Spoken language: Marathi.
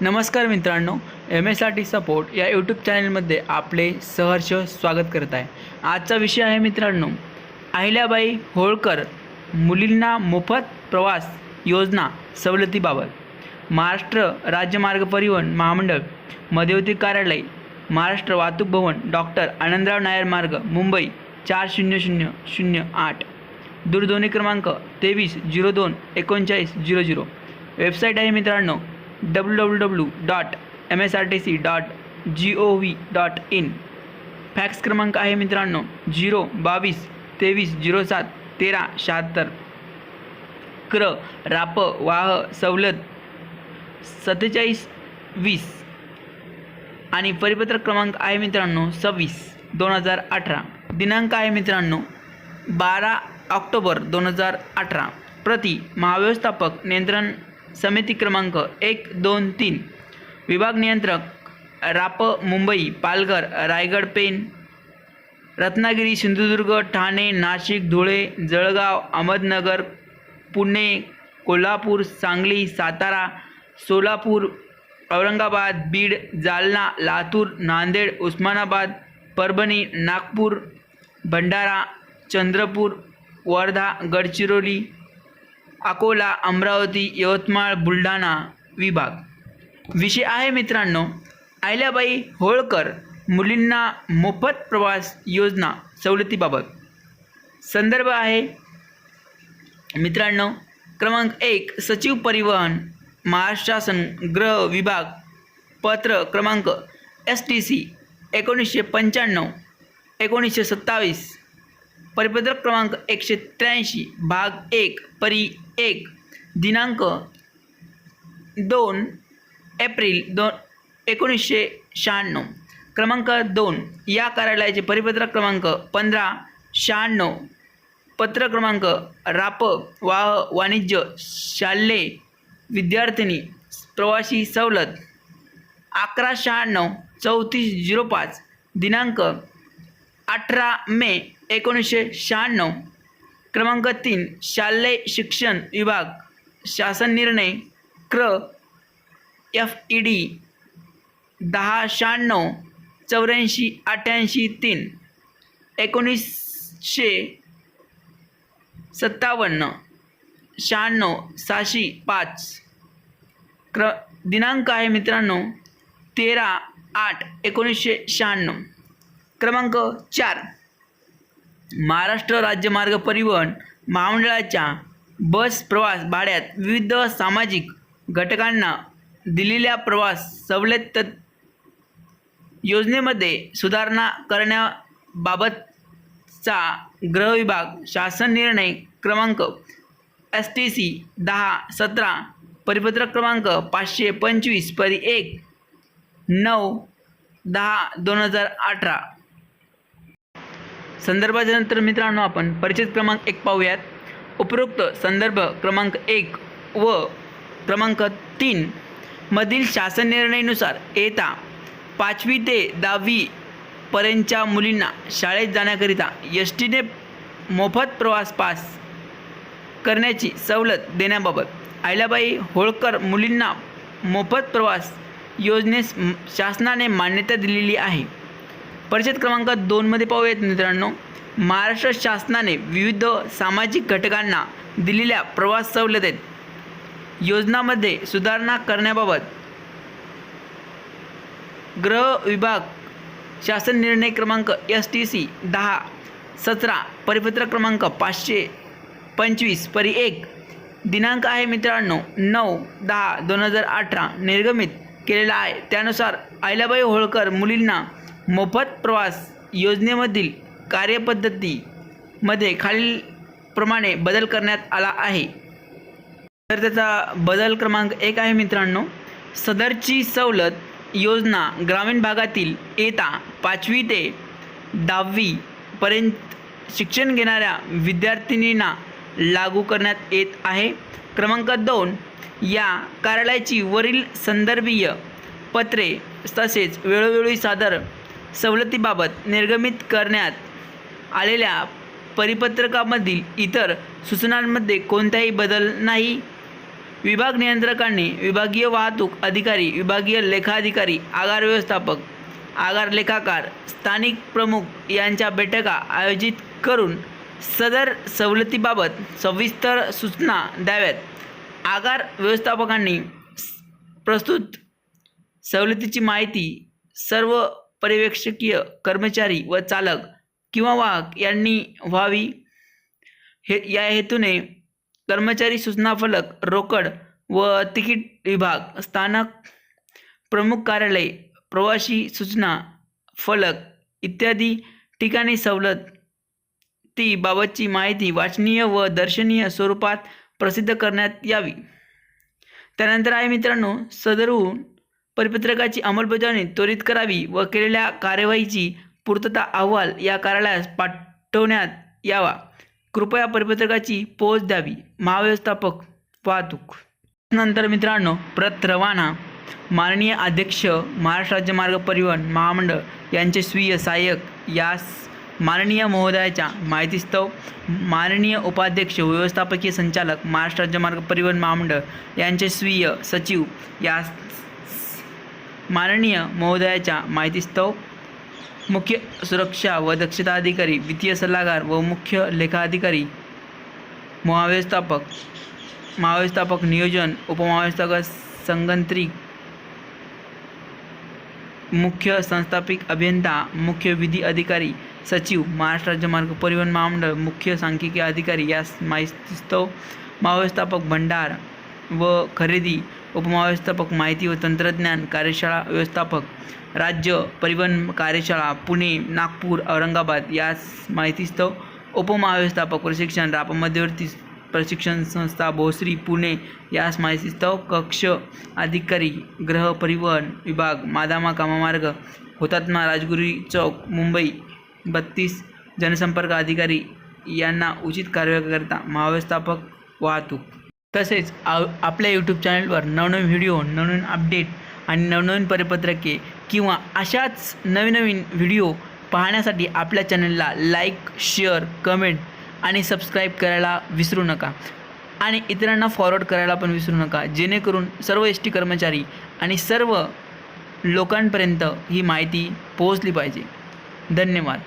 नमस्कार मित्रांनो, MSRT सपोर्ट या यूट्यूब चॅनलमध्ये आपले सहर्ष स्वागत करत आहे। आजचा विषय आहे मित्रांनो, अहिल्याबाई होळकर मुलींना मोफत प्रवास योजना सवलतीबाबत। महाराष्ट्र राज्य मार्ग परिवहन महामंडळ, मध्यवर्ती कार्यालय, महाराष्ट्र वाहतूक भवन, डॉक्टर आनंदराव नायर मार्ग, मुंबई 400008। दूरध्वनी क्रमांक 23023900। वेबसाईट आहे मित्रांनो www.msrtc.gov.in। फॅक्स क्रमांक आहे मित्रांनो 02223071376। क्र राप वाह सवलत 4720 आणि परिपत्रक क्रमांक आहे मित्रांनो 26/2018। दिनांक आहे मित्रांनो 12 ऑक्टोबर 2018। प्रति महाव्यवस्थापक नियंत्रण समिती क्रमांक 123। विभाग नियंत्रक राप मुंबई, पालघर, रायगड, पेन, रत्नागिरी, सिंधुदुर्ग, ठाणे, नाशिक, धुळे, जळगाव, अहमदनगर, पुणे, कोल्हापूर, सांगली, सातारा, सोलापूर, औरंगाबाद, बीड, जालना, लातूर, नांदेड, उस्मानाबाद, परभणी, नागपूर, भंडारा, चंद्रपूर, वर्धा, गडचिरोली, अकोला, अमरावती, यवतमाळ, बुलढाणा विभाग। विषय आहे मित्रांनो, अहिल्याबाई होळकर मुलींना मोफत प्रवास योजना सवलतीबाबत। संदर्भ आहे मित्रांनो क्रमांक 1, सचिव परिवहन महाराष्ट्र शासन गृह विभाग, पत्र क्रमांक STC 1995-1927, परिपत्रक क्रमांक 183, भाग 1, परी 1, दिनांक 2 एप्रिल 1996, क्रमांक 2 या कार्यालयाचे परिपत्रक क्रमांक 1596, पत्र क्रमांक राप वाह वाणिज्य शालेय विद्यार्थिनी प्रवासी सवलत 1196-3405, दिनांक 18 मे 1996, क्रमांक 3 शालेय शिक्षण विभाग, शासन निर्णय क्र FED 1096-8488-3 1957 96-705, दिनांक आहे मित्रांनो 13/8/1996, क्रमांक 4 महाराष्ट्र राज्य मार्ग परिवहन महामंडळाच्या बस प्रवास भाड्यात विविध सामाजिक घटकांना दिलेल्या प्रवास सवलत योजनेमध्ये सुधारणा करण्याबाबतचा गृह विभाग, शासन निर्णय क्रमांक STC 1017, परिपत्रक क्रमांक 525, परी 1, 9/10/2018। संदर्भाच्या नंतर मित्रांनो आपण परिच्छेद क्रमांक 1 पाहूयात। उपरोक्त संदर्भ क्रमांक 1 व क्रमांक 3 मधील शासन निर्णयानुसार इयत्ता 5वी ते 10वी पर्यंतच्या मुलींना शाळेत जाण्याकरिता STने मोफत प्रवास पास करण्याची सवलत देण्याबाबत अहिल्याबाई होळकर मुलींना मोफत प्रवास योजनेस शासनाने मान्यता दिलेली आहे। परिच्छेद क्रमांक 2 मध्ये पाहूयात मित्रांनो, महाराष्ट्र शासनाने विविध सामाजिक घटकांना दिलेल्या प्रवास सवलती योजनांमध्ये सुधारणा करण्याबाबत गृह विभाग, शासन निर्णय क्रमांक STC 1017, परिपत्रक क्रमांक 525, परी 1, दिनांक आहे मित्रांनो 9/10/2018 निर्गमित केलेला आहे। त्यानुसार अहिल्याबाई होळकर मुलींना मोफत प्रवास योजनेमधील कार्यपद्धतीमध्ये खालीलप्रमाणे बदल करण्यात आला आहे। तर त्याचा बदल क्रमांक 1 आहे मित्रांनो, सदरची सवलत योजना ग्रामीण भागातील इयत्ता 5वी ते 10वी पर्यंत शिक्षण घेणाऱ्या विद्यार्थिनींना लागू करण्यात येत आहे। क्रमांक 2 या कार्यालयाची वरील संदर्भीय पत्रे तसेच वेळोवेळी सादर सवलतीबाबत निर्गमित करण्यात आलेल्या परिपत्रकामधील इतर सूचनांमध्ये कोणताही बदल नाही। विभाग नियंत्रकांनी विभागीय वाहतूक अधिकारी, विभागीय लेखाधिकारी, आगार व्यवस्थापक, आगार लेखाकार, स्थानिक प्रमुख यांच्या बैठका आयोजित करून सदर सवलतीबाबत सविस्तर सूचना द्याव्यात. आगार व्यवस्थापकांनी प्रस्तुत सवलतीची माहिती सर्व पर्यवेक्षकीय कर्मचारी व चालक किंवा वाहक यांनी व्हावी. या हेतूने कर्मचारी सूचना फलक, रोकड व तिकीट विभाग, स्थानक प्रमुख कार्यालय, प्रवासी सूचना फलक इत्यादी ठिकाणी सवलती बाबतची माहिती वाचनीय व दर्शनीय स्वरूपात प्रसिद्ध करण्यात यावी. त्यानंतर आहे मित्रांनो, सदरून परिपत्रकाची अंमलबजावणी त्वरित करावी व केलेल्या कार्यवाहीची पूर्तता अहवाल या कार्यालयास पाठवण्यात यावा. कृपया परिपत्रकाची पोच द्यावी. महाव्यवस्थापक वाहतूक. नंतर मित्रांनो, प्रत रवाना माननीय अध्यक्ष महाराष्ट्र राज्य मार्ग परिवहन महामंडळ यांचे स्वीय सहाय्यक यास माननीय महोदयाच्या माहितीस्तव माननीय उपाध्यक्ष व्यवस्थापकीय संचालक महाराष्ट्र राज्य मार्ग परिवहन महामंडळ यांचे स्वीय सचिव यास माननीय महोदयाच्या माहितीस्तव मुख्य सुरक्षा व दक्षता अधिकारी, वित्तीय सल्लागार व मुख्य लेखाधिकारी, महाव्यवस्थापक नियोजन, उपमहाव्यवस्थापक संगणकीय, मुख्य संस्थापिक अभियंता, मुख्य विधी अधिकारी, सचिव महाराष्ट्र राज्य मार्ग परिवहन महामंडळ, मुख्य सांख्यिकी अधिकारी यास माहितीस्तव महाव्यवस्थापक भंडार व खरेदी, उपमहाव्यवस्थापक माहिती व तंत्रज्ञान कार्यशाळा व्यवस्थापक, राज्य परिवहन कार्यशाळा पुणे, नागपूर, औरंगाबाद यास माहितीस्तव उपमहाव्यवस्थापक प्रशिक्षण, रापा मध्यवर्ती प्रशिक्षण संस्था भोसरी पुणे यास माहितीस्तव कक्ष अधिकारी, गृह परिवहन विभाग, मादामा कामामार्ग, हुतात्मा राजगुरू चौक मुंबई 32 जनसंपर्क अधिकारी यांना उचित कार्यकर्ता महाव्यवस्थापक वाहतूक. तसेच आपल्या यूट्यूब चॅनलवर नवनवीन व्हिडिओ, नवनवीन अपडेट आणि नवनवीन परिपत्रके किंवा अशाच नवीन व्हिडिओ पाहण्यासाठी आपल्या चॅनलला लाईक, शेअर, कमेंट आणि सबस्क्राईब करायला विसरू नका आणि इतरांना फॉरवर्ड करायला पण विसरू नका, जेणेकरून सर्व एस टी कर्मचारी आणि सर्व लोकांपर्यंत ही माहिती पोहोचली पाहिजे. धन्यवाद.